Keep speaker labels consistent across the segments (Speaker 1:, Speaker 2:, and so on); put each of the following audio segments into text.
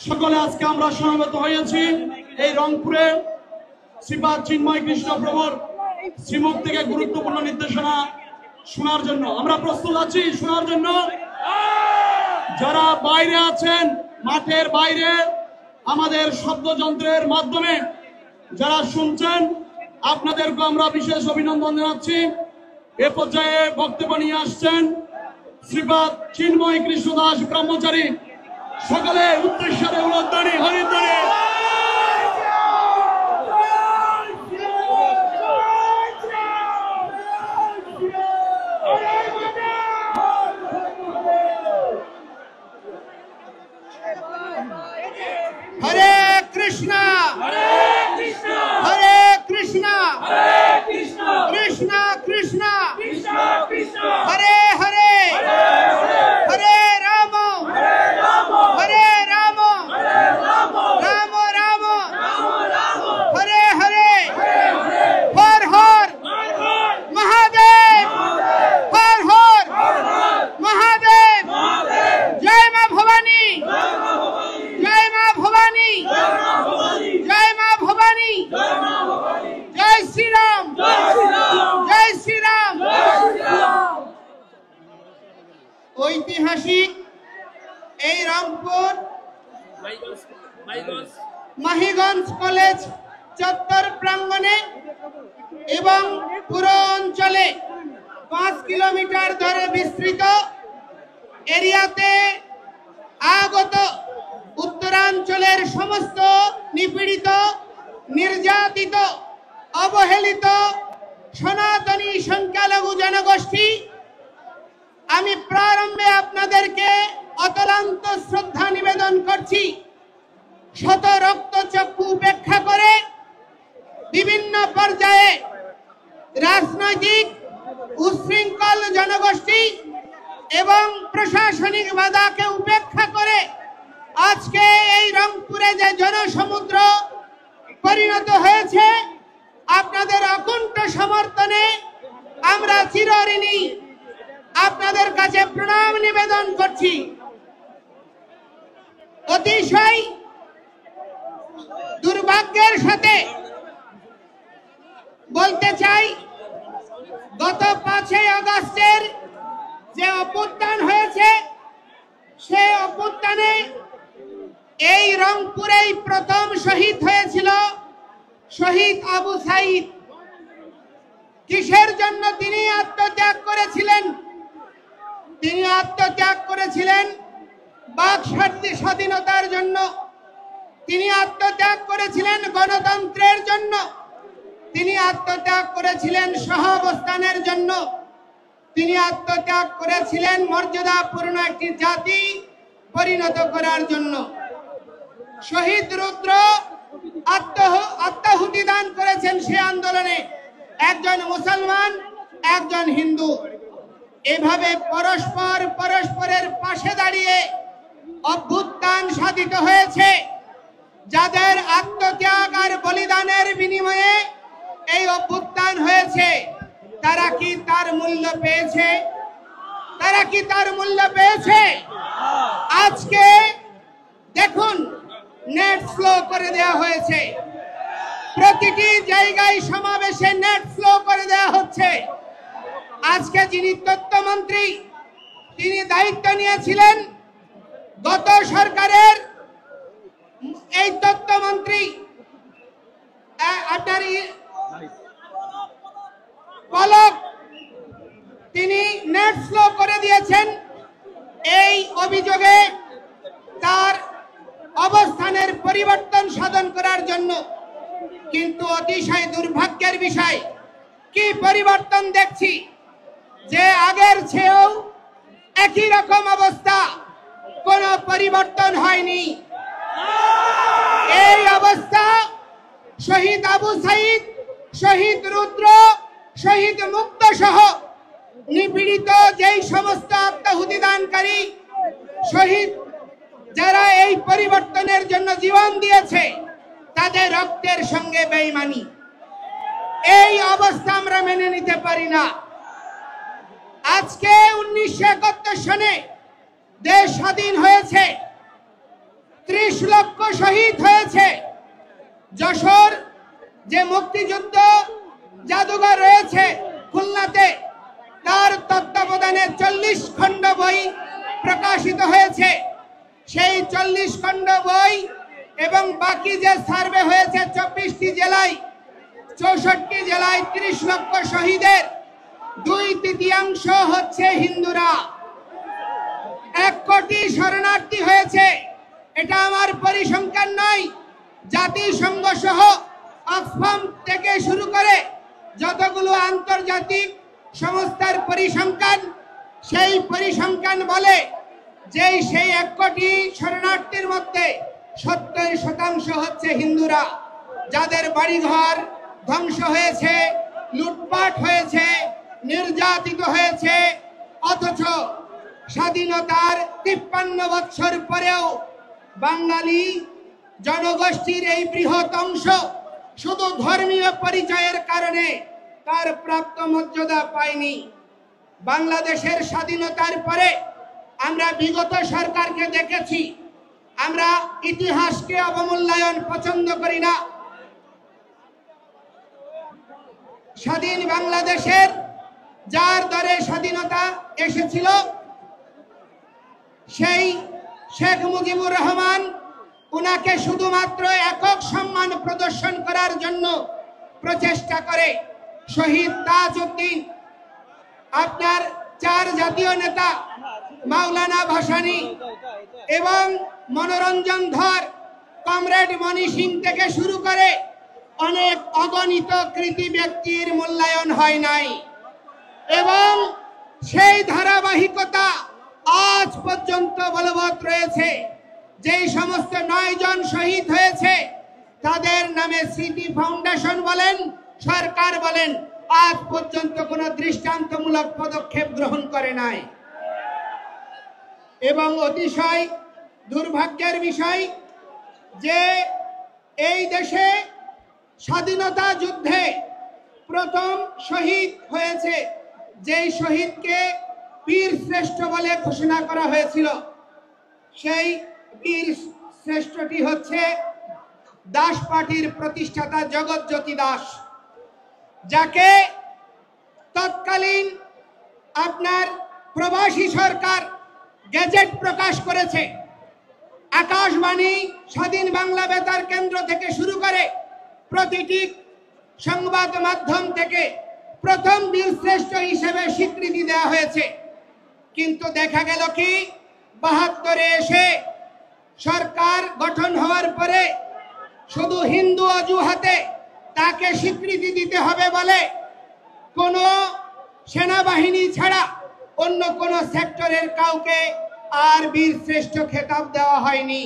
Speaker 1: সকলে আজকে আমরা সমবেত হয়েছি এই রংপুরে শ্রীপাদ চিন্ময় কৃষ্ণ প্রভুর শ্রীমুখ থেকে গুরুত্বপূর্ণ নির্দেশনা শোনার জন্য। আমরা প্রস্তুত আছি শোনার জন্য। যারা বাইরে আছেন, মাঠের বাইরে আমাদের শব্দযন্ত্রের মাধ্যমে যারা শুনছেন, আপনাদেরকে আমরা বিশেষ অভিনন্দন জানাচ্ছি। এ পর্যায়ে বক্তব্য নিয়ে আসছেন শ্রীপাদ চিন্ময় কৃষ্ণ দাস ব্রহ্মচারী। সকলে উদ্দেশ্যে উলধ্বনি হরিধ্বনি।
Speaker 2: হরে কৃষ্ণ হরে কৃষ্ণ হরে কৃষ্ণ হরে কৃষ্ণ কৃষ্ণ কৃষ্ণ কৃষ্ণ কৃষ্ণ হরে হরে হরে রাম হরে রাম রাম রাম হরে হরে হর হর মহাদেব হর হর মহাদেব। জয় মা ভবানী, জয় মা ভবানী, জয় মা ভবানী, জয় শ্রীরাম, জয় শ্রীরাম। ঐতিহাসিক এই রংপুর মাহিগঞ্জ কলেজ চত্বর প্রাঙ্গণে এবং পুরো অঞ্চলে 5 কিলোমিটার ধরে বিস্তৃত এরিয়াতে আগত উত্তরাঞ্চলের সমস্ত নিপীড়িত, নির্যাতিত, অবহেলিত সনাতনী সংখ্যালঘু জনগোষ্ঠী, আমি প্রারম্ভে আপনাদেরকে অতলান্ত শ্রদ্ধা নিবেদন করছি। শত রক্তচক্ষু উপেক্ষা করে বিভিন্ন পর্যায়ে রাজনৈতিক উচ্ছৃঙ্খল জনগোষ্ঠী এবং প্রশাসনিক বাধাকে উপেক্ষা করে আজকে এই রংপুরে যে জনসমুদ্র পরিণত হয়েছে, আপনাদের অকুণ্ঠ সমর্থনে আমরা চিরঋণী। আপনাদের কাছে প্রণাম নিবেদন করছি। অতিশয় দুর্ভাগ্যের সাথে বলতে চাই, গত 5 আগস্টের যে অভ্যুত্থান হয়েছে, সেই অভ্যুত্থানে এই রংপুরেই প্রথম শহীদ হয়েছিল শহীদ আবু সাইদ। কিসের জন্য তিনি আত্মত্যাগ করেছিলেন? তিনি আত্মত্যাগ করেছিলেন বাক স্বাধীনতার জন্য, তিনি আত্মত্যাগ করেছিলেন গণতন্ত্রের জন্য, তিনি আত্মত্যাগ করেছিলেন সহাবস্থানের জন্য, তিনি আত্মত্যাগ করেছিলেন মর্যাদাপূর্ণ একটি জাতি পরিণত করার জন্য। শহীদ রুদ্র আত্মাহুতি দান করেছেন সে আন্দোলনে, একজন মুসলমান, একজন হিন্দু। এভাবে পরস্পরের পাশে দাঁড়িয়ে অভ্যুত্থান সাধিত হয়েছে। যাদের আত্মত্যাগ আর বলিদানের বিনিময়ে এই অভ্যুত্থান হয়েছে, তারা কি তার মূল্য পেয়েছে? তারা কি তার মূল্য পেয়েছে? আজকে দেখুন, নেট স্লো করে দেওয়া হয়েছে, প্রতিটি জায়গায় সমাবেশে নেট স্লো করে দেওয়া হচ্ছে। আজকে যিনি তথ্যমন্ত্রী, তিনি দায়িত্ব নিয়েছিলেন গত সরকারের, এই তথ্যমন্ত্রী আপনার পলক, তিনি নেট স্লো করে দিয়েছেন এই অভিযোগে তার অবস্থানের পরিবর্তন সাধন করার জন্য। কিন্তু অতিশয় দুর্ভাগ্যের বিষয়, কি পরিবর্তন দেখছি যে আগের চেয়েও একই রকম অবস্থা, কোনো পরিবর্তন হয়নি। এই অবস্থা শহীদ আবু সাইদ, শহীদ রুদ্র, শহীদ মুক্ত সহ নিপীড়িত যেই সমস্ত আত্মাহুতি দানকারী শহীদ, যারা এই পরিবর্তনের জন্য জীবন দিয়েছে, তাদের রক্তের সঙ্গে বেঈমানি। এই অবস্থা আমরা মেনে নিতে পারি না। আজকে 1971 সনে দেশ স্বাধীন হয়েছে। 30 30 লক্ষ শহীদ হয়েছে। যশোর যে মুক্তিযুদ্ধ জাদুঘর রয়েছে খুলনাতে, তার তত্ত্বাবধানে 40 খণ্ড বই প্রকাশিত হয়েছে। সেই 40 খণ্ড বই এবং বাকি যে সার্ভে হয়েছে 24টি জেলায়, 64 জেলায় 30 লক্ষ শহীদের 2/3 হচ্ছে হিন্দুরা। 1 কোটি শরণার্থী হয়েছে। এটা আমার পরিসংখ্যান নয়, জাতিসংঘ সহ অক্সফাম থেকে শুরু করে যতগুলো আন্তর্জাতিক সংস্থার পরিসংখ্যান, সেই পরিসংখ্যান বলে যে সেই 1 কোটি শরণার্থীর মধ্যে 70% হচ্ছে হিন্দুরা, যাদের বাড়িঘর ধ্বংস হয়েছে, লুটপাট হয়েছে, নির্যাতিত হয়েছে। অথচ স্বাধীনতার 53 বছর পরেও বাঙালি জনগোষ্ঠীর এই বৃহৎ অংশ শুধু ধর্মীয় পরিচয়ের কারণে তার প্রাপ্ত মর্যাদা পায়নি। বাংলাদেশের স্বাধীনতার পরে আমরা বিগত সরকারকে দেখেছি, আমরা ইতিহাসকে অবমূল্যায়ন পছন্দ করি না। স্বাধীন বাংলাদেশের যার দরে স্বাধীনতা এসেছিল, সেই শেখ মুজিবুর রহমান, উনাকে শুধুমাত্র একক সম্মান প্রদর্শন করার জন্য প্রচেষ্টা করে শহীদ তাজউদ্দিন, আপনার 4 জাতীয় নেতা মাওলানা ভাসানী এবং মনোরঞ্জন ধর, কমরেড মনি সিং থেকে শুরু করে অনেক অগণিত কৃতি ব্যক্তির মূল্যায়ন হয় নাই। এবং সেই ধারাবাহিকতা আজ পর্যন্ত বলবৎ রয়েছে। যেই সমস্ত 9 জন শহীদ হয়েছে, তাদের নামে স্মৃতি ফাউন্ডেশন বলেন, সরকার বলেন, আজ পর্যন্ত কোনো দৃষ্টান্তমূলক পদক্ষেপ গ্রহণ করে নাই। এবং অতিশয় দুর্ভাগ্যের বিষয় যে এই দেশে স্বাধীনতা যুদ্ধে প্রথম শহীদ হয়েছে, যেই শহীদকে বীর শ্রেষ্ঠ বলে ঘোষণা করা হয়েছিল, সেই বীর শ্রেষ্ঠটি হচ্ছে দাস পার্টির প্রতিষ্ঠাতা জগৎজ্যোতি দাস, যাকে তৎকালীন আপনার প্রবাসী সরকার গেজেট প্রকাশ করেছে। আকাশবাণী, স্বাধীন বাংলা বেতার কেন্দ্র থেকে শুরু করে প্রতিটি সংবাদ মাধ্যম থেকে প্রথম বীরশ্রেষ্ঠ হিসেবে স্বীকৃতি দেওয়া হয়েছে। কিন্তু দেখা গেল কি, 72-এ এসে সরকার গঠন হওয়ার পরে শুধু হিন্দু অজুহাতে তাকে স্বীকৃতি দিতে হবে বলে কোনো সেনাবাহিনী ছাড়া অন্য কোন সেক্টরের কাউকে আর বীরশ্রেষ্ঠ খেতাব দেওয়া হয়নি।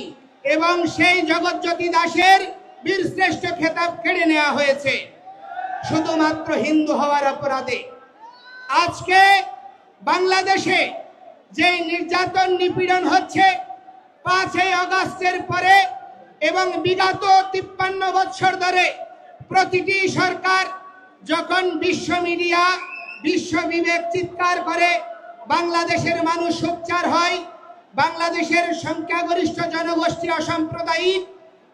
Speaker 2: এবং সেই জগৎজ্যোতি দাসের বীরশ্রেষ্ঠ খেতাব কেড়ে নেওয়া হয়েছে শুধুমাত্র হিন্দু হওয়ার অপরাধে। আজকে বাংলাদেশে যে নির্যাতন নিপীড়ন হচ্ছে 5ই আগস্টের পরে এবং বিগত 53 বছর ধরে প্রতিটি সরকার যখন বিশ্ব মিডিয়া, বিশ্ব বিবেক চিৎকার করে বাংলাদেশের মানুষ সোচ্চার হয়, বাংলাদেশের সংখ্যাগরিষ্ঠ জনগোষ্ঠী অসাম্প্রদায়িক,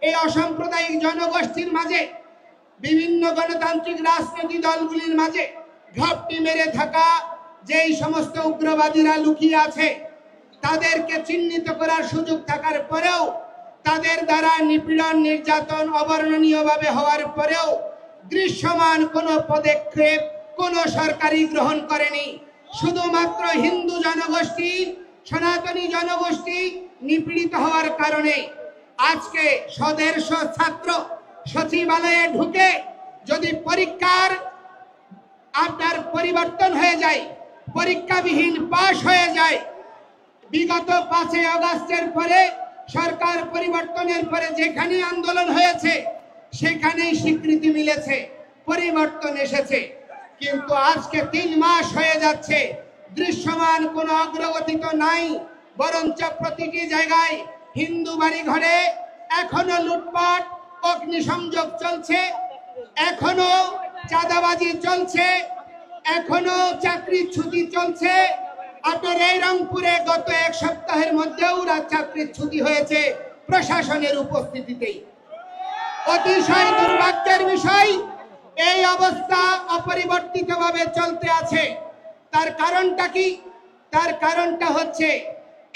Speaker 2: এই অসাম্প্রদায়িক জনগোষ্ঠীর মাঝে বিভিন্ন গণতান্ত্রিক রাজনৈতিক দলগুলির মাঝে ঘাপটি মেরে থাকা যেই সমস্ত উগ্রবাদীরা লুকিয়ে আছে, তাদেরকে চিহ্নিত করার সুযোগ থাকার পরেও, তাদের দ্বারা নিপীড়ন নির্যাতন অবর্ণনীয়ভাবে হওয়ার পরেও দৃশ্যমান কোনো পদক্ষেপ কোনো সরকারই গ্রহণ করেনি। শুধুমাত্র হিন্দু জনগোষ্ঠী, সনাতনী জনগোষ্ঠী নিপীড়িত হওয়ার কারণে আজকে 150 ছাত্র সচিবালয়ে ঢুকে যদি পরীক্ষার আপনার পরিবর্তন হয়ে যায়, পরীক্ষাবিহীন পাশ হয়ে যায়, বিগত 5ই আগস্টের পরে সরকার পরিবর্তনের পরে যেখানে আন্দোলন হয়েছে সেখানেই স্বীকৃতি মিলেছে, পরিবর্তন এসেছে। কিন্তু আজকে 3 মাস হয়ে যাচ্ছে, দৃশ্যমান কোনো অগ্রগতি তো নাই, বরঞ্চ প্রতিটি জায়গায় হিন্দু বাড়ি ঘরে এখনো লুটপাট, অগ্নিসংযোগ চলছে, এখনো চাঁদাবাজি চলছে, এখনো চাকরির ছুটি চলছে। আপনার এই রংপুরে গত 1 সপ্তাহের মধ্যেও চাকরির ছুটি হয়েছে প্রশাসনের উপস্থিতিতেই। অতিশয় দুর্ভাগ্যের বিষয়, এই অবস্থা অপরিবর্তিতভাবে চলতে আছে। তার কারণটা কি? তার কারণটা হচ্ছে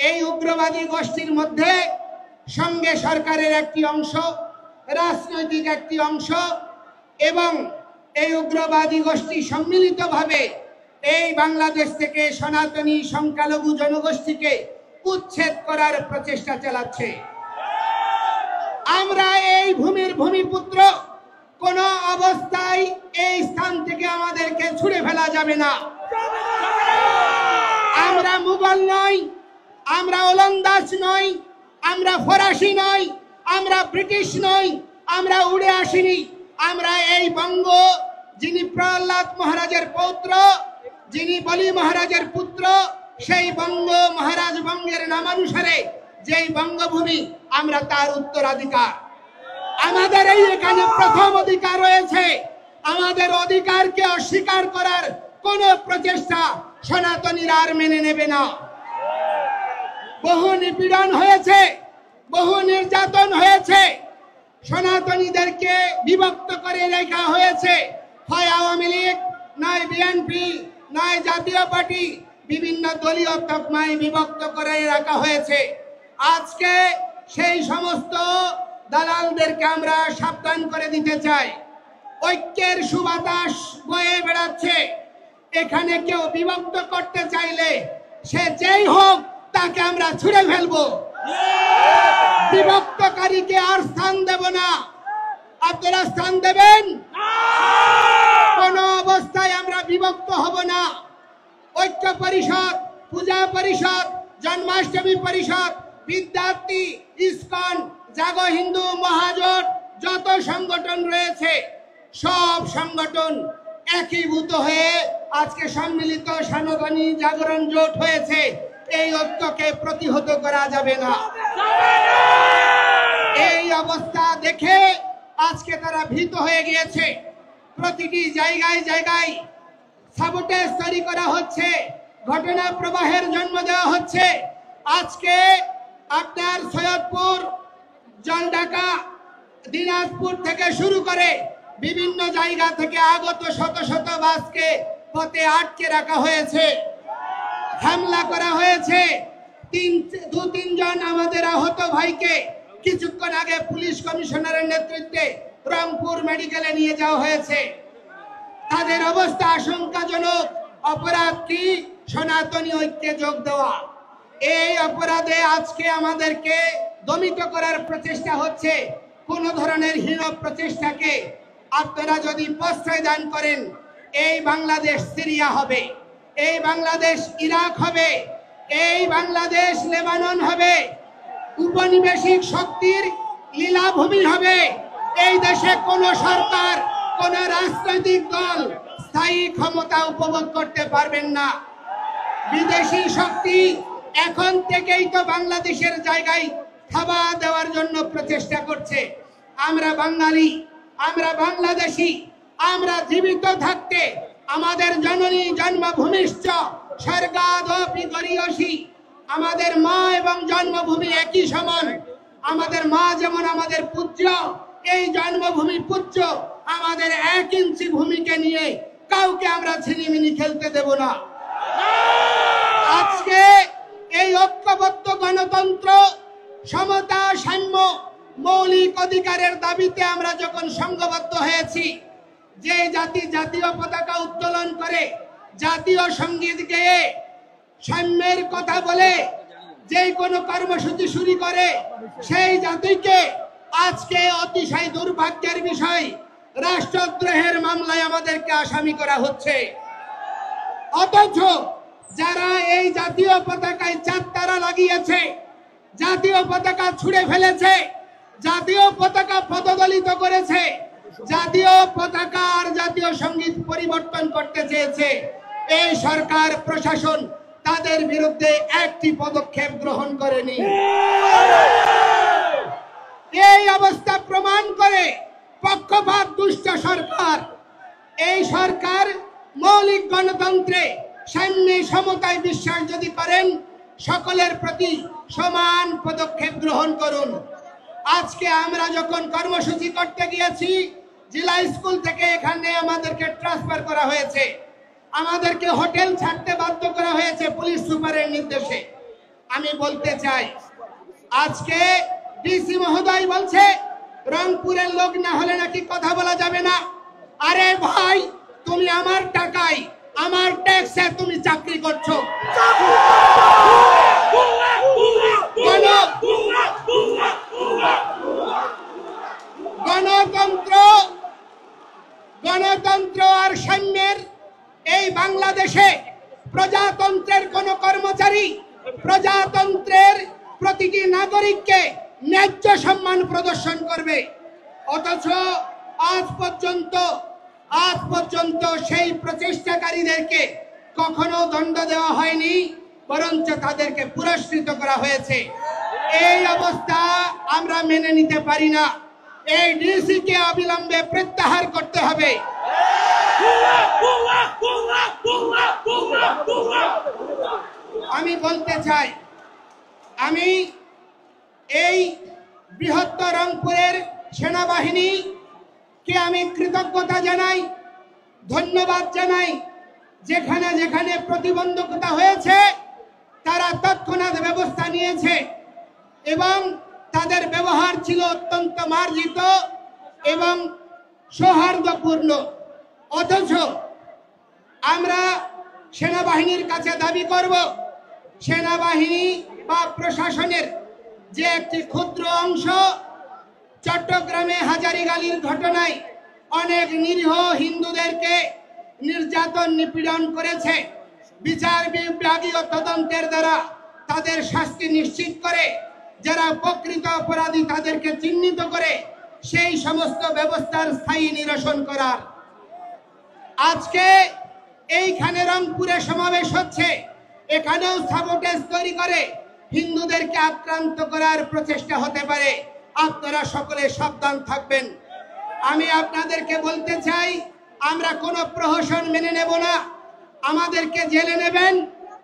Speaker 2: এই উগ্রবাদী গোষ্ঠীর মধ্যে সঙ্গে সরকারের একটি অংশ, রাজনৈতিক একটি অংশ এবং এই উগ্রবাদী গোষ্ঠী সম্মিলিতভাবে এই বাংলাদেশ থেকে সনাতনী সংখ্যালঘু জনগোষ্ঠীকে উচ্ছেদ করার প্রচেষ্টা চালাচ্ছে। আমরা এই ভূমির ভূমিপুত্র, কোন অবস্থায় এই স্থান থেকে আমাদেরকে ছুড়ে ফেলা যাবে না। আমরা মুঘল নই, আমরা ওলন্দাজ নই, আমরা ফরাসি নই, আমরা ব্রিটিশ নই, আমরা উড়ে আসিনি। আমরা এই বঙ্গ, যিনি প্রহ্লাদ মহারাজের পৌত্র, যিনি বলি মহারাজের পুত্র, সেই বঙ্গ মহারাজ বঙ্গের নামানুসারে যেই বঙ্গভূমি, আমরা তার উত্তরাধিকার। আমাদের এই এখানে প্রথম অধিকার রয়েছে। আমাদের অধিকারকে অস্বীকার করার কোন প্রচেষ্টা সনাতনীরা আর মেনে নেবে না। বহু নিপীড়ন হয়েছে, বহু নির্যাতন হয়েছে, সনাতনীদেরকে বিভক্ত করে রাখা হয়েছে। হয় আওয়ামী লীগ, নয় বিএনপি, নয় জাতীয় পার্টি, বিভিন্ন দলীয় তকমায় বিভক্ত করে রাখা হয়েছে। আজকে সেই সমস্ত দালালদেরকে আমরা সাবধান করে দিতে চাই। ঐক্যের সুবাতাস বয়ে বেড়াচ্ছে। এখানে কেউ বিভক্ত করতে চাইলে সে যেই হোক, তাকে আমরা ছুড়ে ফেলবো। বিভক্তকারীকে আর স্থান দেব না। আপনারা স্থান দেবেন? কোন অবস্থায় আমরা বিভক্ত হব না। ঐক্য পরিষদ, পূজা পরিষদ, জন্মাষ্টমী পরিষদ, বিদ্যার্থী, ইসকন, জাগো হিন্দু মহাজোট, যত সংগঠন রয়েছে সব সংগঠন একীভূত হয়ে আজকে সম্মিলিত সনাতনী জাগরণ জোট হয়েছে। এই ঐক্যকে প্রতিহত করা যাবে না। এই অবস্থা দেখে আজকে তারা ভীত হয়ে গিয়েছে। প্রতিটি জায়গায় জায়গায় সাবোটেজ তৈরি করা হচ্ছে, ঘটনা প্রবাহের জন্ম দেওয়া হচ্ছে। আজকে আপনার সৈয়দপুর, জলঢাকা, দিনাজপুর থেকে শুরু করে বিভিন্ন জায়গা থেকে আগত শত শত বাসকে পথে আটকে রাখা হয়েছে, হামলা করা হয়েছে। দু তিনজন আমাদের আহত ভাইকে কিছুক্ষণ আগে পুলিশ কমিশনারের নেতৃত্বে রংপুর মেডিকেলে নিয়ে যাওয়া হয়েছে। তাদের অবস্থা আশঙ্কাজনক। অপরাধ কি? সনাতনী ঐক্যে যোগ দেওয়া। এই অপরাধে আজকে আমাদেরকে দমিত করার প্রচেষ্টা হচ্ছে। কোন ধরনের হীন প্রচেষ্টাকে আপনারা যদি প্রশ্রয় দান করেন, এই বাংলাদেশ সিরিয়া হবে, এই বাংলাদেশ ইরাক হবে, এই বাংলাদেশ লেবানন হবে, উপনিবেশিক শক্তির লীলাভূমি হবে। এই দেশে কোন সরকার, কোন রাজনৈতিক দল স্থায়ী ক্ষমতা উপভোগ করতে পারবেন না। বিদেশি শক্তি এখন থেকেই তো বাংলাদেশের জায়গায় থাবা দেওয়ার জন্য প্রচেষ্টা করছে। আমরা বাঙালি, আমরা বাংলাদেশি, আমরা জীবিত থাকতে আমাদের জননী জন্মভূমিশ্চ স্বর্গাদপি গরীয়সী, আমাদের মা এবং জন্মভূমি একই সমান। আমাদের মা যেমন আমাদের পূজ্য, এই জন্মভূমি পূজ্য। আমাদের 1 ইঞ্চি ভূমিকে নিয়ে কাউকে আমরা ছিনিমিনি খেলতে দেব না। আজকে এই ঐক্যবদ্ধ গণতন্ত্র, সমতা, সাম্য, মৌলিক অধিকারের দাবিতে আমরা যখন সংঘবদ্ধ হয়েছি, যে জাতি জাতীয় পতাকা উত্তোলন করে, জাতীয় সঙ্গীত গেয়ে, সাম্যের কথা বলে যে কোনো কর্মসূচি শুরু করে, সেই জাতিকে আজকে অতিশয় দুর্ভাগ্যের বিষয় রাষ্ট্রদ্রোহের মামলায় আমাদেরকে আসামি করা হচ্ছে। অথচ যারা এই জাতীয় পতাকায় 4 তারা লাগিয়েছে, জাতীয় পতাকা ছুঁড়ে ফেলেছে, জাতীয় পতাকা পদদলিত করেছে, জাতীয় পতাকা আর জাতীয় সঙ্গীত পরিবর্তন করতে চেয়েছে, এই সরকার প্রশাসন তাদের বিরুদ্ধে একটি পদক্ষেপ গ্রহণ করেনি। এই অবস্থা প্রমাণ করে পক্ষপাত দুষ্ট সরকার। এই সরকার মৌলিক গণতন্ত্রে, সাম্যে, সমতায় বিশ্বাস যদি করেন, সকলের প্রতি সমান পদক্ষেপ গ্রহণ করুন। আজকে আমরা যখন কর্মসূচি করতে গিয়েছি জেলা স্কুল থেকে এখানে আমাদেরকে ট্রান্সফার করা হয়েছে, আমাদেরকে হোটেল ছাড়তে বাধ্য করা হয়েছে পুলিশ সুপারের নির্দেশে। আমি বলতে চাই আজকে ডিসি মহোদয় বলছে রংপুরের লোক না হলে নাকি কথা বলা যাবে না। আরে ভাই, তুমি আমার টাকায় আমার ট্যাক্সে তুমি চাকরি করছো। গণতন্ত্র আর সাম্যের এই বাংলাদেশে প্রজাতন্ত্রের কোন কর্মচারী প্রজাতন্ত্রের প্রতিটি নাগরিককে ন্যায্য সম্মান প্রদর্শন করবে, অথচ আজ পর্যন্ত সেই প্রচেষ্টাকারীদেরকে কখনো দণ্ড দেওয়া হয়নি, বরঞ্চ তাদেরকে পুরস্কৃত করা হয়েছে। এই অবস্থা আমরা মেনে নিতে পারি না। এই ডিসি কে অবিলম্বে প্রত্যাহার করতে হবে। আমি বলতে চাই, আমি এই বৃহত্তর রংপুরের সেনাবাহিনীকে আমি কৃতজ্ঞতা জানাই, ধন্যবাদ জানাই। যেখানে যেখানে প্রতিবন্ধকতা হয়েছে তারা তৎক্ষণাৎ ব্যবস্থা নিয়েছে এবং তাদের ব্যবহার ছিল অত্যন্ত মার্জিত এবং সৌহার্দ্যপূর্ণ। অথচ আমরা সেনাবাহিনীর কাছে দাবি করব, সেনাবাহিনী বা প্রশাসনের যে একটি ক্ষুদ্র অংশ চট্টগ্রামে হাজারীগালির ঘটনায় অনেক নিরীহ হিন্দুদেরকে নির্যাতন নিপীড়ন করেছে, বিচার বিভাগীয় তদন্তের দ্বারা তাদের শাস্তি নিশ্চিত করে, যারা প্রকৃত অপরাধী তাদেরকে চিহ্নিত করে সেই সমস্ত ব্যবস্থার স্থায়ী নিরসন করার। আজকে এইখানে রংপুরে সমাবেশ হচ্ছে, এখানেও সাবোটেজ তৈরি করে হিন্দুদেরকে আক্রান্ত করার প্রচেষ্টা হতে পারে। আপনারা সকলে সাবধান থাকবেন। আমি আপনাদেরকে বলতে চাই, আমরা কোনো প্রহসন মেনে নেব না। আমাদেরকে জেলে নেবেন,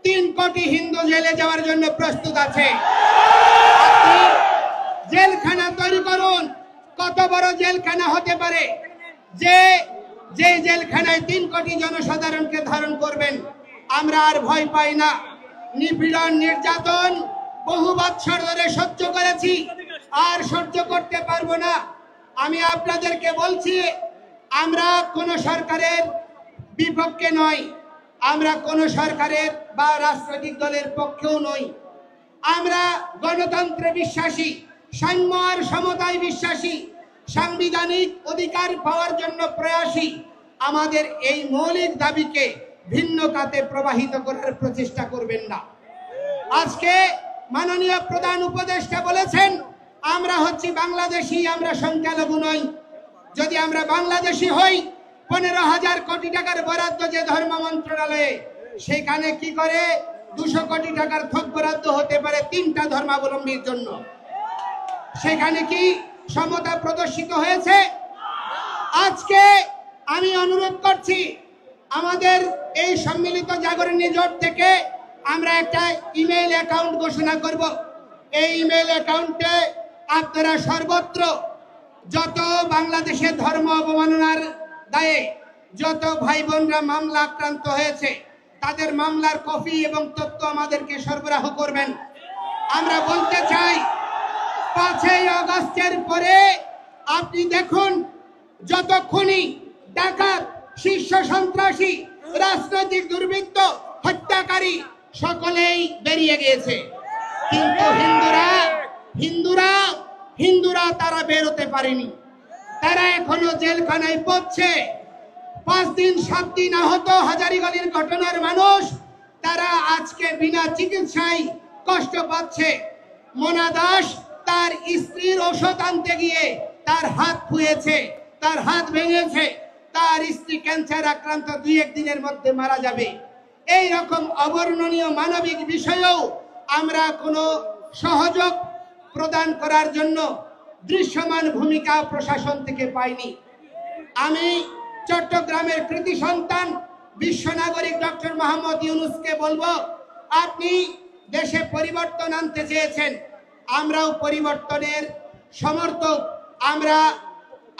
Speaker 2: 3 কোটি হিন্দু জেলে যাওয়ার জন্য প্রস্তুত আছে। আপনি জেলখানা তৈরি করুন। কত বড় জেলখানা হতে পারে যে জেলখানায় 3 কোটি জনসাধারণকে ধারণ করবেন? আমরা আর ভয় পাই না। নিপীড়ন নির্যাতন বহু বছর ধরে সহ্য করেছি, আর সহ্য করতে পারবো না। আমি আপনাদেরকে বলছি, আমরা কোন সরকারের বিপক্ষে নই, আমরা কোন সরকারের বা রাজনৈতিক দলের পক্ষেও নই। আমরা গণতন্ত্রে বিশ্বাসী, সাম্য আর সমতায় বিশ্বাসী, সাংবিধানিক অধিকার পাওয়ার জন্য প্রয়াসী। আমাদের এই মৌলিক দাবিকে ভিন্ন খাতে প্রবাহিত করার প্রচেষ্টা করবেন না। আজকে মাননীয় প্রধান উপদেষ্টা বলেছেন আমরা হচ্ছি বাংলাদেশি, আমরা সংখ্যালঘু নই। যদি আমরা বাংলাদেশি হই, 15,000 কোটি টাকার বরাদ্দ যে ধর্ম মন্ত্রণালয়ে, সেখানে কি করে 200 কোটি টাকার থোক বরাদ্দ হতে পারে 3টা ধর্মাবলম্বীর জন্য? সেখানে কি সমতা প্রদর্শিত হয়েছে? আজকে আমি অনুরোধ করছি, আমাদের এই সম্মিলিত জাগরণী জোট থেকে আমরা একটা ইমেইল অ্যাকাউন্ট ঘোষণা করব। এই ইমেইল অ্যাকাউন্টে আপনারা সর্বত্র যত বাংলাদেশের ধর্ম অবমাননার দায়ে যত ভাই বোনরা মামলা আক্রান্ত হয়েছে তাদের মামলার কপি এবং তথ্য আমাদেরকে সরবরাহ করবেন। আমরা বলতে চাই, 5ই আগস্টের পরে আপনি দেখুন যত খুনি, ডাকাত, শীর্ষ সন্ত্রাসী, রাজনৈতিক দুর্বৃত্ত, হত্যাকারী সকলেই বেরিয়ে গিয়েছে, কিন্তু হিন্দুরা তারা বেরোতে পারেনি। তারা এখনো জেলখানায় পড়ছে। 5 দিন 7 দিন আহত হাজারীগালির ঘটনার মানুষ, তারা আজকে বিনা চিকিৎসায় কষ্ট পাচ্ছে। মোনা দাস তার স্ত্রীর ওষুধ আনতে গিয়ে তার হাত ফুয়েছে, তার হাত ভেঙেছে, তার স্ত্রী ক্যান্সার আক্রান্ত 2-1 দিনের মধ্যে মারা যাবে। এই রকম অবর্ণনীয় মানবিক বিষয়েও আমরা কোনো সহযোগ প্রদান করার জন্য দৃশ্যমান ভূমিকা প্রশাসন থেকে পাইনি। আমি চট্টগ্রামের কৃতি সন্তান বিশ্ব নাগরিক ডক্টর মোহাম্মদ ইউনূসকে বলবো, আপনি দেশে পরিবর্তন আনতে চেয়েছেন, আমরাও পরিবর্তনের সমর্থক,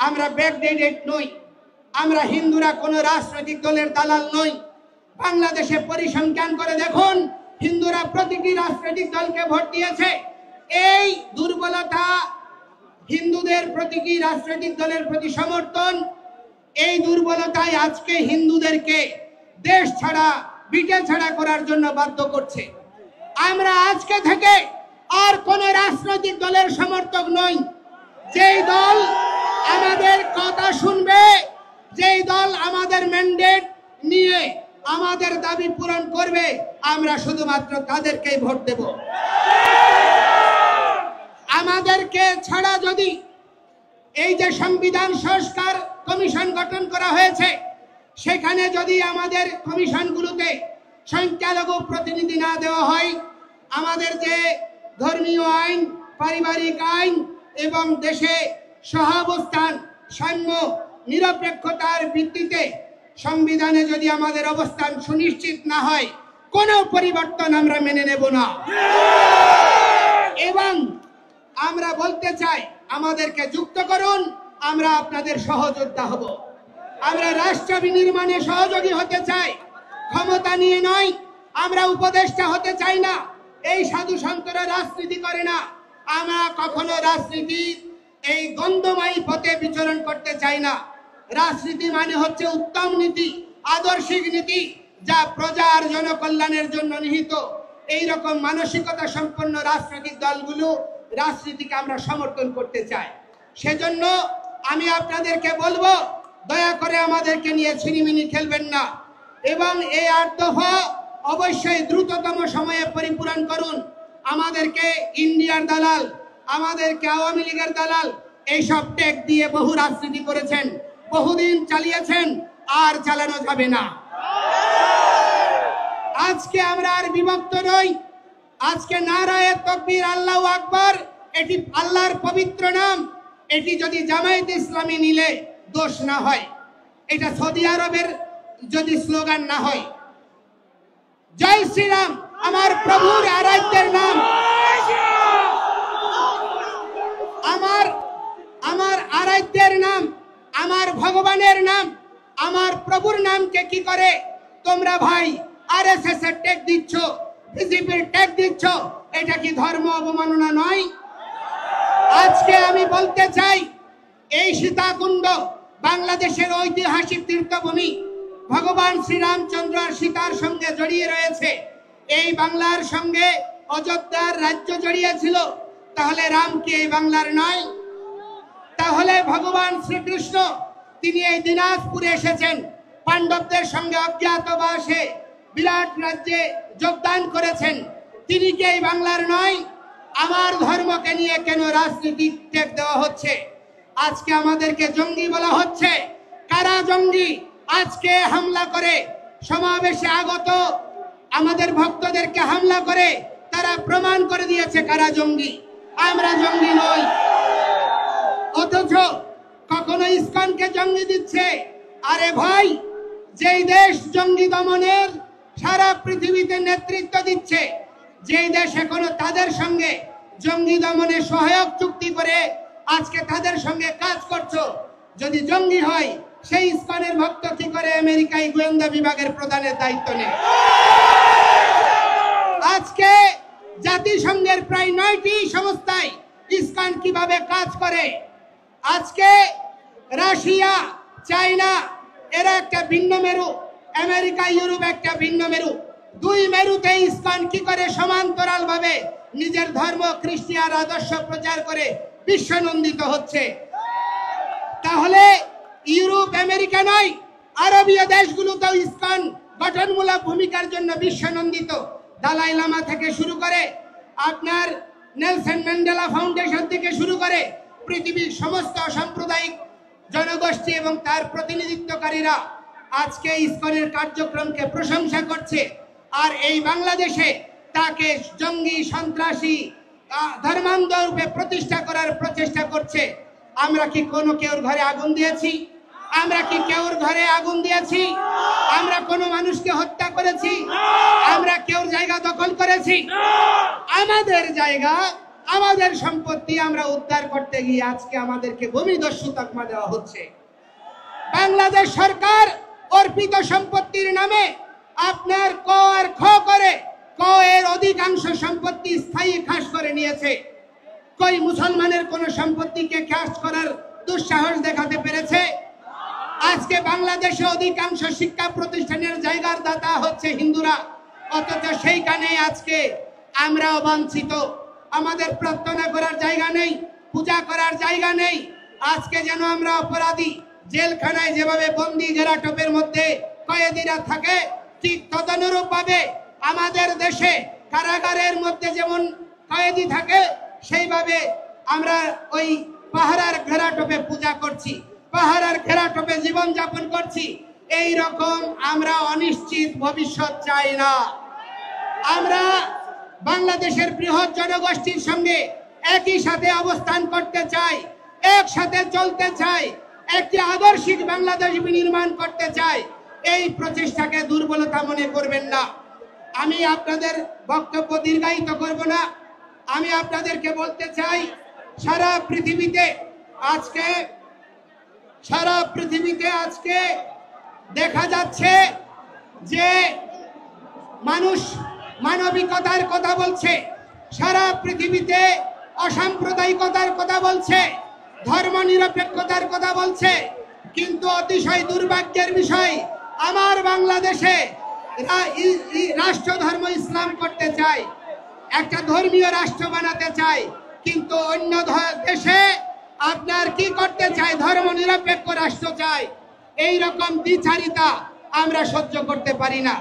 Speaker 2: আমরা ব্যাকডেটেড নই। আমরা হিন্দুরা কোনো রাজনৈতিক দলের দালাল নই। বাংলাদেশে পরিসংখ্যান করে দেখুন, হিন্দুরা প্রতিটি রাজনৈতিক দলকে ভোট দিয়েছে। এই দুর্বলতা, হিন্দুদের প্রতিটি রাজনৈতিক দলের প্রতি সমর্থন, এই দুর্বলতাই আজকে হিন্দুদেরকে দেশ ছাড়া, বিটে ছাড়া করার জন্য বাধ্য করছে। আমরা আজকে থেকে আর কোন রাজনৈতিক দলের সমর্থক নই। যেই দল আমাদের কথা শুনবে, যেই দল আমাদের ম্যান্ডেট নিয়ে আমাদের দাবি পূরণ করবে, আমরা শুধুমাত্র তাদেরকেই ভোট দেব। আমাদেরকে ছাড়া যদি এই যে সংবিধান সংস্কার কমিশন গঠন করা হয়েছে, সেখানে যদি আমাদের কমিশনগুলোতে সংখ্যালঘু প্রতিনিধি না দেওয়া হয়, আমাদের যে ধর্মীয় আইন, পারিবারিক আইন এবং দেশে সহাবস্থান, সাম্য, নিরপেক্ষতার ভিত্তিতে সংবিধানে যদি আমাদের অবস্থান সুনিশ্চিত না হয়, কোনো পরিবর্তন আমরা মেনে নেব না। এবং আমরা বলতে চাই, আমাদেরকে যুক্ত করুন, আমরা আপনাদের সহযোদ্ধা হব। আমরা রাষ্ট্র বিনির্মাণে সহযোগী হতে চাই, ক্ষমতা নিয়ে নয়। আমরা উপদেষ্টা হতে চাই না। এই সাধু সন্তরা রাজনীতি করে না। আমরা কখনো রাজনীতি এই গন্ধময়ী পথে বিচরণ করতে চাই না। রাজনীতি মানে হচ্ছে উত্তম নীতি, আদর্শিক নীতি, যা প্রজার জনকল্যাণের জন্য নিহিত। এই রকম মানসিকতা সম্পন্ন রাজনৈতিক দলগুলো রাজনীতিকে আমরা সমর্থন করতে চাই। সেজন্য আমি আপনাদেরকে বলবো, দয়া করে আমাদেরকে নিয়ে ছিনিমিনি খেলবেন না এবং এই ৮ দফা অবশ্যই দ্রুততম সময়ে পরিপূরণ করুন। আমাদেরকে ইন্ডিয়ার দালাল, আমাদেরকে আওয়ামী লীগের দালাল এইসব ট্যাগ দিয়ে বহু রাজনীতি করেছেন, বহুদিন চালিয়েছেন, আর চালানো যাবে না। আজকে আমরা আর বিভক্ত নই। আজকে নারায়ে তাকবীর, আল্লাহু আকবার, এটি আল্লাহর পবিত্র নাম। এটি যদি জামায়াতে ইসলামী নিলে দোষ না হয়, এটা সৌদি আরবের যদি স্লোগান না হয়। জয় শ্রীরাম আমার প্রভুর আরাধ্যের নাম, আমার আরাধ্যের নাম, আমার ভগবানের নাম, আমার প্রভুর নামকে কি করে তোমরা ভাই আরএসএস এর ট্যাগ দিচ্ছ, বিজেপির ট্যাগ দিচ্ছ? এটা কি ধর্ম অবমাননা নয়? আজকে আমি বলতে চাই, এই সীতাকুণ্ড বাংলাদেশের ঐতিহাসিক তীর্থভূমি, ভগবান শ্রীরামচন্দ্র আর সীতার সঙ্গে জড়িয়ে রয়েছে। এই বাংলার সঙ্গে অযোধ্যার রাজ্য জড়িয়ে ছিল। তাহলে রাম কি এই বাংলার নয়? তাহলে ভগবান শ্রীকৃষ্ণ তিনি এই দিনাজপুরে এসেছেন, পাণ্ডবদের সঙ্গে অজ্ঞাতবাসে বিরাট রাজ্যে যোগদান করেছেন। তিনি কি এই বাংলার নয়? আমার ধর্মকে নিয়ে কেন রাজনীতিক ট্যাগ দেওয়া হচ্ছে? আজকে আমাদেরকে জঙ্গি বলা হচ্ছে। কারা জঙ্গি? আজকে হামলা করে সমাবেশে আগত আমাদের ভক্তদেরকে হামলা করে তারা প্রমাণ করে দিয়েছে কারা জঙ্গি। আমরা জঙ্গি নই। অথচ কখনো ইসকনকে জঙ্গি দিচ্ছে। আরে ভাই, যেই দেশ জঙ্গি দমনের সারা পৃথিবীতে নেতৃত্ব দিচ্ছে, যেই দেশ এখনো তাদের সঙ্গে জঙ্গি দমনে সহায়ক চুক্তি করে আজকে তাদের সঙ্গে কাজ করছো, যদি জঙ্গি হয়, সেই ইসকনের ভক্ত কি করে আমেরিকায় গোয়েন্দা বিভাগের প্রধানের দায়িত্ব নেয়? আজকে জাতিসংঘের প্রায় 9টি সংস্থায় ইসকন কিভাবে কাজ করে? আজকে রাশিয়া, চায়না এরা একটা ভিন্ন মেরু, আমেরিকা, ইউরোপ একটা ভিন্ন মেরু। দুই মেরুতে ইসকন কি করে সমান্তরাল ভাবে নিজের ধর্ম, খ্রিস্টান আদর্শ প্রচার করে বিশ্বনন্দিত হচ্ছে? তাহলে ইউরোপ, আমেরিকা নয়, আরবীয় দেশগুলোতেও ইসকন গঠনমূলক ভূমিকার জন্য বিশ্বনন্দিত। দালাই লামা থেকে শুরু করে আপনার নেলসন ম্যান্ডেলা ফাউন্ডেশন থেকে শুরু করে পৃথিবীর সমস্ত সাম্প্রদায়িক জনগোষ্ঠী এবং তার প্রতিনিধিত্বকারীরা আজকে ইসকনের কার্যক্রমকে প্রশংসা করছে। আর এই বাংলাদেশে তাকে জঙ্গি, সন্ত্রাসী, ধর্মান্ধ রূপে প্রতিষ্ঠা করার প্রচেষ্টা করছে। আমরা কি কোনো কেউর ঘরে আগুন দিয়েছি? আমরা কি কেউর ঘরে আগুন দিয়েছি? আমরা কোনো মানুষকে হত্যা করেছি? আমরা কেউর জায়গা দখল করেছি? আমাদের জায়গা আমাদের সম্পত্তি আমরা উদ্ধার করতে গিয়ে আজকে আমাদেরকে ভূমিদস্যু তকমা দেওয়া হচ্ছে। বাংলাদেশ সরকার অর্পিত সম্পত্তির নামে আপনার ক আর খ করে ক এর অধিকাংশ সম্পত্তি স্থায়ী খাস করে নিয়েছে। কই মুসলমানের কোন সম্পত্তিকে খাস করার দুঃসাহস দেখাতে পেরেছে? আজকে বাংলাদেশে অধিকাংশ শিক্ষা প্রতিষ্ঠানের জায়গার দাতা হচ্ছে হিন্দুরা, অথচ সেইখানে আজকে আমরাও বঞ্চিত। আমাদের প্রার্থনা করার জায়গা নেই, পূজা করার জায়গা নেই। আজকে যেন আমরা অপরাধী, জেলখানায় যেভাবে বন্দি ঘেরাটোপের মধ্যে কয়েদিরা থাকে, ঠিক তদনুরূপ ভাবে আমাদের দেশে কারাগারের মধ্যে যেমন কয়েদি থাকে, সেইভাবে আমরা ওই পাহারার ঘেরাটোপে পূজা করছি, পাহারার ঘেরাটোপে জীবন যাপন করছি। এই রকম আমরা অনিশ্চিত ভবিষ্যৎ চাই না। আমরা বাংলাদেশের বৃহৎ জনগোষ্ঠীর সঙ্গে একই সাথে অবস্থান করতে চাই, একসাথে চলতে চাই, একটি আদর্শিক বাংলাদেশ বিনির্মাণ করতে চাই। এই প্রচেষ্টাকে দুর্বলতা মনে করবেন না। আমি আপনাদের বক্তব্য দীর্ঘায়িত করব না। আমি আপনাদেরকে বলতে চাই, সারা পৃথিবীতে আজকে দেখা যাচ্ছে যে মানুষ মানবিকতার কথা বলছে, সারা পৃথিবীতে অসাম্প্রদায়িকতার কথা বলছে, ধর্মনিরপেক্ষতার কথা বলছে, কিন্তু অতিশয় দুর্ভাগ্যের বিষয় আমার বাংলাদেশে রাষ্ট্র ধর্ম ইসলাম করতে চায়, একটা ধর্মীয় রাষ্ট্র বানাতে চায়, কিন্তু অন্য দেশে আপনার কি করতে চায়? ধর্ম নিরপেক্ষ রাষ্ট্র চায়। এই রকম দ্বিচারিতা আমরা সহ্য করতে পারি না।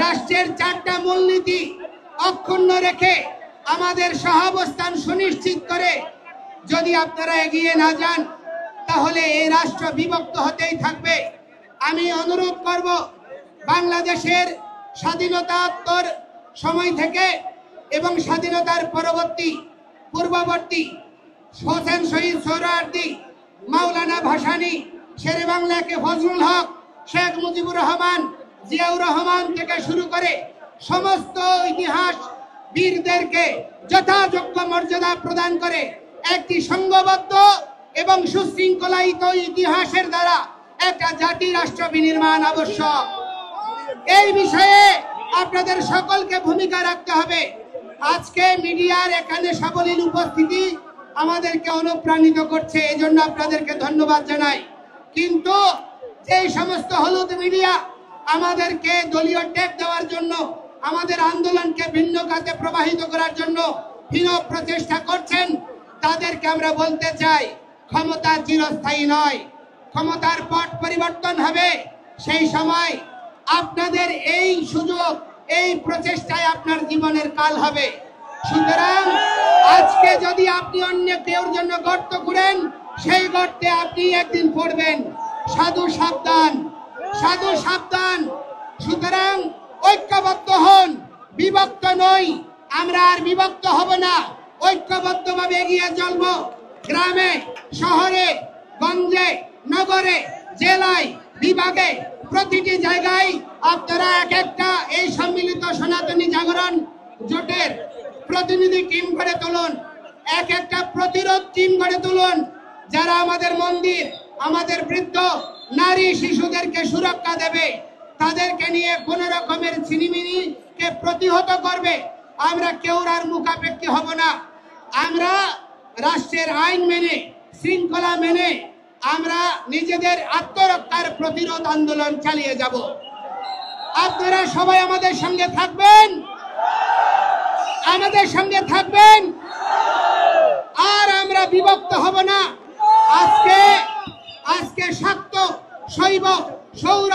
Speaker 2: রাষ্ট্রের 4টা মূলনীতি অক্ষুণ্ণ রেখে আমাদের সহাবস্থান সুনিশ্চিত করে যদি আপনারা এগিয়ে না যান, তাহলে এই রাষ্ট্র বিভক্ত হতেই থাকবে। আমি অনুরোধ করব, বাংলাদেশের স্বাধীনতাত্তর সময় থেকে এবং স্বাধীনতার পূর্ববর্তী হোসেন শহীদ সোহরাওয়ার্দী, মাওলানা ভাসানী, শেরে বাংলা কে ফজলুল হক, শেখ মুজিবুর রহমান, জিয়াউর রহমান থেকে শুরু করে সমস্ত ইতিহাস বীরদেরকে যথাযোগ্য মর্যাদা প্রদান করে একটি সংঘবদ্ধ এবং সুশৃঙ্খলায়িত ইতিহাসের দ্বারা একটা জাতি রাষ্ট্র বিনির্মাণ আবশ্যক। এই বিষয়ে আপনাদের সকলকে ভূমিকা রাখতে হবে। আজকে মিডিয়ার এখানে সাবলীল উপস্থিতি আমাদেরকে অনুপ্রাণিত করছে, এজন্য আপনাদেরকে ধন্যবাদ জানাই। কিন্তু যে সমস্ত হলুদ মিডিয়া আমাদেরকে দলীয় ট্যাগ দেওয়ার জন্য, আমাদের আন্দোলনকে ভিন্ন খাতে প্রবাহিত করার জন্য হীন প্রচেষ্টা করছেন, তাদেরকে আমরা বলতে চাই, ক্ষমতা চিরস্থায়ী নয়, ক্ষমতার পট পরিবর্তন হবে। সেই সময় আপনাদের এই সুযোগ, এই প্রচেষ্টায় আপনার জীবনের কাল হবে। সুতরাং আজকে যদি আপনি অন্য কেউর জন্য গর্ত করেন, সেই গর্তে আপনি একদিন পড়বেন। সাধু সাবধান, সাধু সাবধান। সুতরাং ঐক্যবদ্ধ হন, বিভক্ত নই। আমরা আর বিভক্ত হব না, ঐক্যবদ্ধভাবে এগিয়ে চলব। গ্রামে, শহরে, গঞ্জে, নগরে, জেলায়, বিভাগে, প্রতিটি জায়গায় আপনারা এক একটা এই সম্মিলিত সনাতনী জাগরণ জোটের প্রতিনিধি টিম গড়ে তুলুন, এক একটা প্রতিরোধ টিম গড়ে তুলুন, যারা আমাদের মন্দির, আমাদের বৃদ্ধ, নারী, শিশুদেরকে সুরক্ষা দেবে, তাদেরকে নিয়ে কোন রকমের ছিনিমিনিকে প্রতিহত করবে। আমরা কেউর আর মুখাপেক্ষী হব না। আমরা রাষ্ট্রের আইন মেনে, শৃঙ্খলা মেনে আমরা নিজেদের আত্মরক্ষার প্রতিরোধ আন্দোলন চালিয়ে যাব। আপনারা সবাই আমাদের সঙ্গে থাকবেন, আমাদের সঙ্গে থাকবেন, আর আমরা বিভক্ত হব না। আজকে শাক্ত, শৈব, সৌর,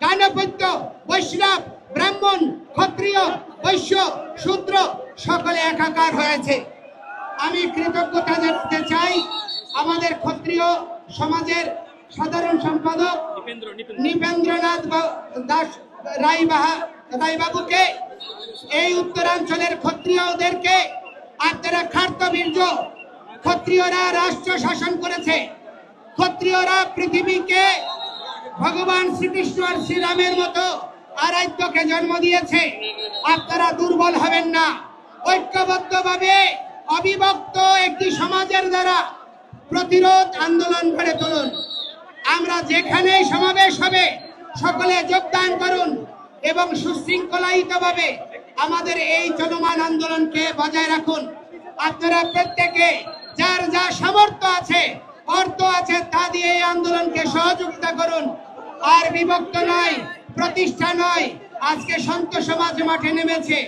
Speaker 2: গাণপত্য, বৈষ্ণব, ব্রাহ্মণ, ক্ষত্রিয়, বৈশ্য, শূদ্র সকলে একাকার হয়েছে। আমি কৃতজ্ঞতা জানাতে চাই আমাদের ক্ষত্রিয় সমাজের সাধারণ সম্পাদক নৃপেন্দ্রনাথ দাস রায়বাবুকে, এই উত্তরাঞ্চলের ক্ষত্রিয়দেরকে। আপনারা খার্তবীর্য, ক্ষত্রিয়রা রাষ্ট্র শাসন করেছে, ক্ষত্রিয়রা পৃথিবীকে ভগবান শ্রীকৃষ্ণ আর শ্রীরামের মতো আরাধ্যকে জন্ম দিয়েছে। আপনারা দুর্বল হবেন না, ঐক্যবদ্ধভাবে অবিভক্ত একটি সমাজের দ্বারা প্রতিরোধ আন্দোলন গড়ে তুলুন। আমরা যেখানেই সমাবেশ হবে সকলে যোগদান করুন এবং সুশৃঙ্খলায়িতভাবে আমাদের এই চলমান আন্দোলনকে বজায় রাখুন। আপনারা প্রত্যেকে যার যা সামর্থ্য আছে, অর্থ আছে, তা দিয়ে এই আন্দোলনকে সহযোগিতা করুন। আর বিভক্ত নয়, প্রতিষ্ঠা নয়, আজকে সন্ত সমাজ মাঠে নেমেছে,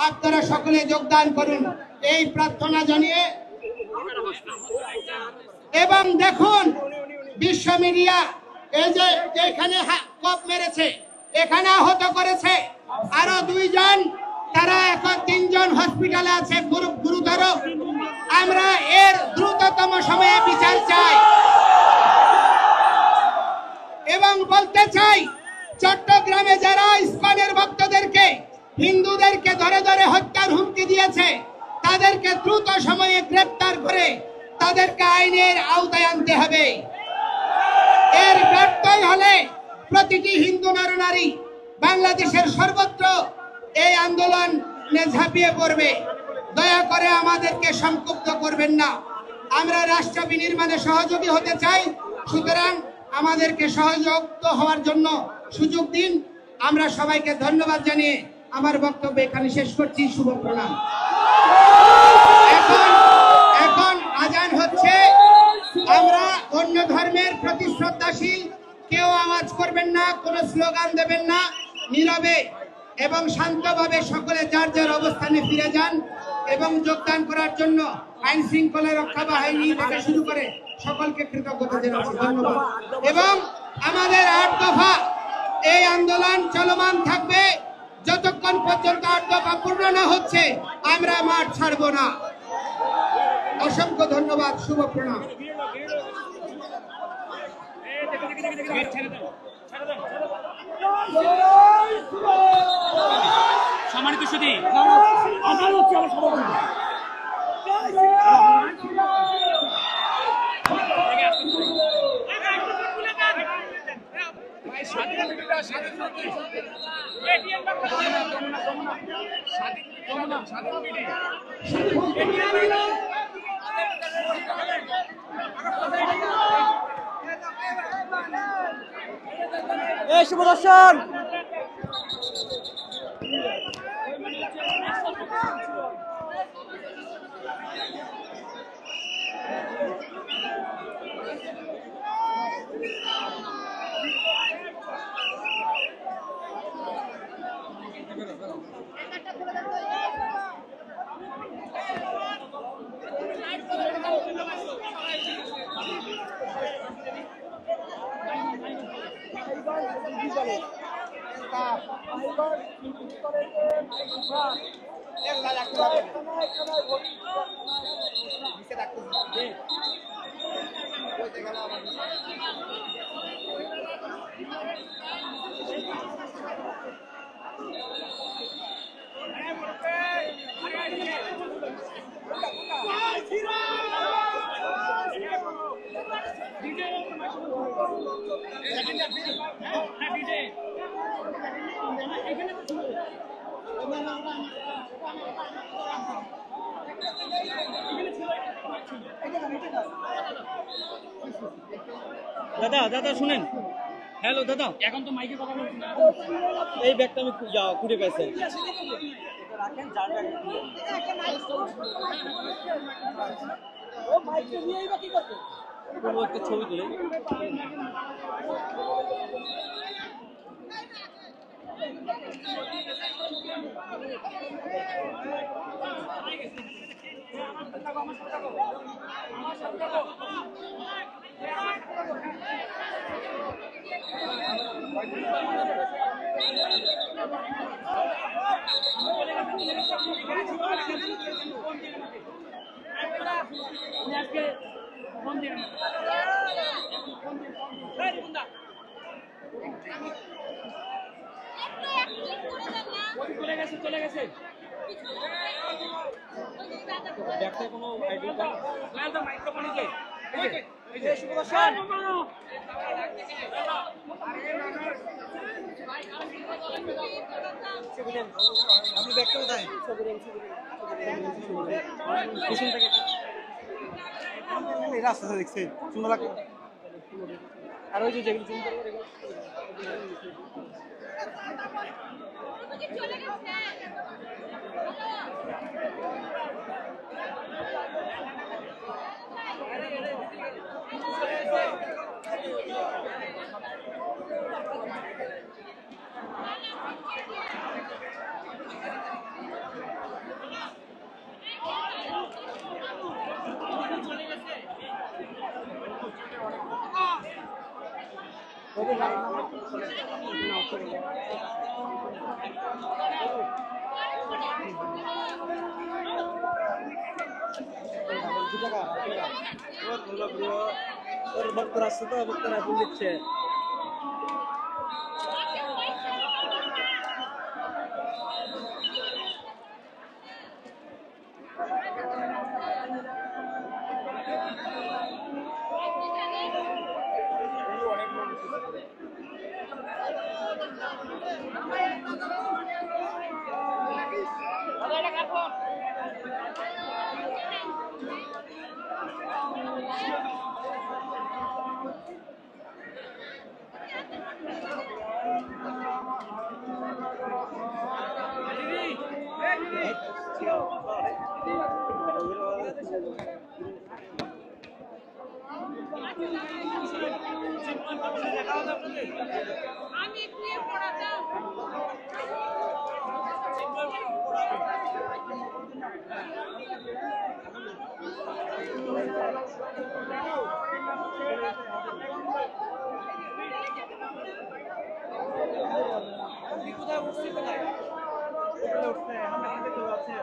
Speaker 2: আপনারা সকলে যোগদান করুন এই প্রার্থনা জানিয়ে। এবং দেখুন বিশ্ব মিডিয়া এই যে এখানে কপ মেরেছে, এখানে আহত করেছে আরো 2 জন, তারা এখন 3 জন হসপিটালে আছে গুরুতর। আমরা এর দ্রুততম সময়ে বিচার চাই এবং বলতে চাই চট্টগ্রামে যারা ইসকনের ভক্তদেরকে, হিন্দুদেরকে ধরে ধরে হত্যার হুমকি দিয়েছে তাদেরকে দ্রুত সময়ে গ্রেফতার করে তাদেরকে আইনের আওতায় আনতে হবে। এর ব্যর্থই হলে প্রতিটি হিন্দু নরনারী বাংলাদেশের সর্বত্র এই আন্দোলনে ঝাঁপিয়ে পড়বে। দয়া করে আমাদেরকে সংক্ষুব্ধ করবেন না। আমরা রাষ্ট্র বিনির্মাণে সহযোগী হতে চাই, সুতরাং আমাদেরকে সহযোগিতা হওয়ার জন্য সুযোগ দিন। আমরা সবাইকে ধন্যবাদ জানিয়ে আমার বক্তব্য এখানে শেষ করছি। শুভ প্রণাম। এখন আজান হচ্ছে। আমরা অন্য ধর্মের প্রতি শ্রদ্ধাশীল, কেউ আওয়াজ করবেন না, কোনো স্লোগান দেবেন না, নীরবে এবং শান্তভাবে সকলে যার যার অবস্থানে ফিরে যান। এবং যোগদান করার জন্য আইন শৃঙ্খলা রক্ষা বাহিনী থেকে শুরু করে সকলকে কৃতজ্ঞতা জানাচ্ছি, ধন্যবাদ। এবং আমাদের 8 দফা এই আন্দোলন চলমান থাকবে যতক্ষণ পর্যন্ত 8 দফা পূর্ণ না হচ্ছে, আমরা মাঠ ছাড়ব না। অসংখ্য ধন্যবাদ, শুভ প্রণাম।
Speaker 3: সম্মানিত সুধী, শুভ দর্শন। দাদা দাদা শুনেন, হ্যালো দাদা, এখন তো মাইকে কথা বলছি না, এই ব্যাগটা আমি খুঁজে পেয়েছি, রাখেন যার ব্যাগ ও মাইকে নিয়েই বা কি করতে কোনো একটা ছবি তুলে চলে গেছে দেখতে কোনো আইডিয়া মাইক্রোফোন এই যে শুভ দর্শন আপনি ব্যাগটা কোথায় পিছন থেকে রাস্তা দেখছে সুন্দর লাগে আর ওই যে যেগুলো জুম করবো
Speaker 4: চলে গেছে
Speaker 3: ওর ভক্তরা আসছে তো ভক্তরা ফুল দিচ্ছে
Speaker 4: আমি একটু পড়াটা
Speaker 3: কোথায় উঠছে কোথায় উঠছে আমরা কিন্তু আছে